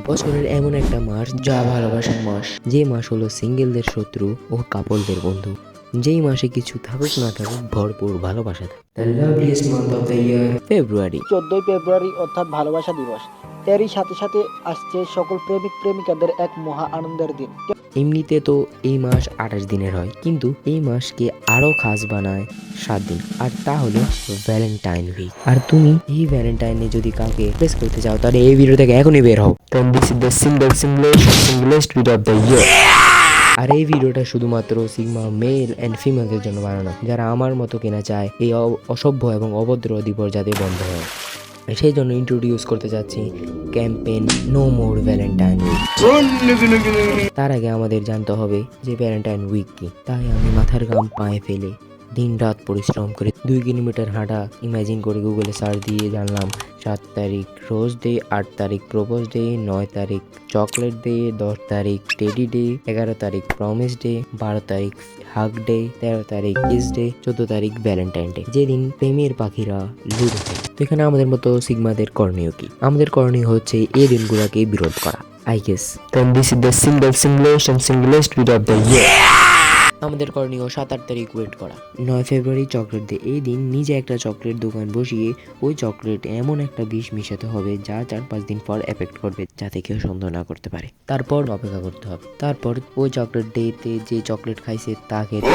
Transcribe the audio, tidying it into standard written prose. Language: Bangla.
বছরের এমন একটা মাস যা ভালোবাসার মাস, যে মাস হলো সিঙ্গেলদের শত্রু ও কাপলদের বন্ধু, যেই মাসে কিছু থাকুক না থাকুক ভরপুর ভালোবাসা থাকে। The loveliest month of the year, ফেব্রুয়ারি। 14ই ফেব্রুয়ারি অর্থাৎ ভালোবাসা দিবস। এরই সাথে সাথে আসছে সকল প্রেমিক প্রেমিকাদের এক মহা আনন্দের দিন। এমনিতে তো এই মাস 28 দিনের হয়, কিন্তু এই মাসকে আরো খাস বানায় 7 দিন, আর তা হলো ভ্যালেন্টাইন উইক। আর তুমি এই ভ্যালেন্টাইনে যদি কাউকে প্রেস করতে চাও তাহলে এই ভিডিও থেকে এখনই বের হও। Then this is the singlest video of the year. আর এই ভিডিওটা শুধুমাত্র সিগমা মেল এন্ড ফিমেলদের জন্য বানানো, যারা আমার মতো কেনা চায় এই অসভ্য এবং অভদ্র দিবস যাতে বন্ধ হয়। সেই জন্য ইন্ট্রোডিউস করতে যাচ্ছি campaign no more Valentine week. তার আগে আমাদের জানতে হবে যে ভ্যালেন্টাইন উইক কি। তাই আমি মাথার ঘাম পায়ে ফেলে দিন রাত পরিশ্রম করে 2 কিলোমিটার হাঁটা ইমাজিন করে গুগলে সার্চ দিয়ে জানলাম 7 তারিখ রোজ ডে, 8 তারিখ প্রপোজ ডে, 9 তারিখ চকলেট ডে, 10 তারিখ টেডি ডে, 11 তারিখ প্রমিস ডে, 12 তারিখ হাগ ডে, 13 তারিখ কিস ডে, 14 তারিখ ভ্যালেন্টাইন ডে, যেদিন প্রেমের পাখিরা লুডো খেলে। তো এখানে আমাদের মতো সিগমাদের করণীয় কি? আমাদের করণীয় হচ্ছে এই দিনগুলোকে বিরোধ করা, I guess. Then this is the singlest video of the year. আমাদের করণীয় 7-8 তারিখ ওয়েট করা। 9 ফেব্রুয়ারি চকলেট ডে। এই দিন নিজে একটা চকলেট দোকান বসিয়ে ওই চকলেট এমন একটা বিষ মিশাতে হবে যা 4-5 দিন পর এফেক্ট করবে, যাতে কেউ সন্দেহ না করতে পারে। তারপর অপেক্ষা করতে হবে। তারপর ওই চকলেট ডেতে যে চকলেট খাইছে তা খেতে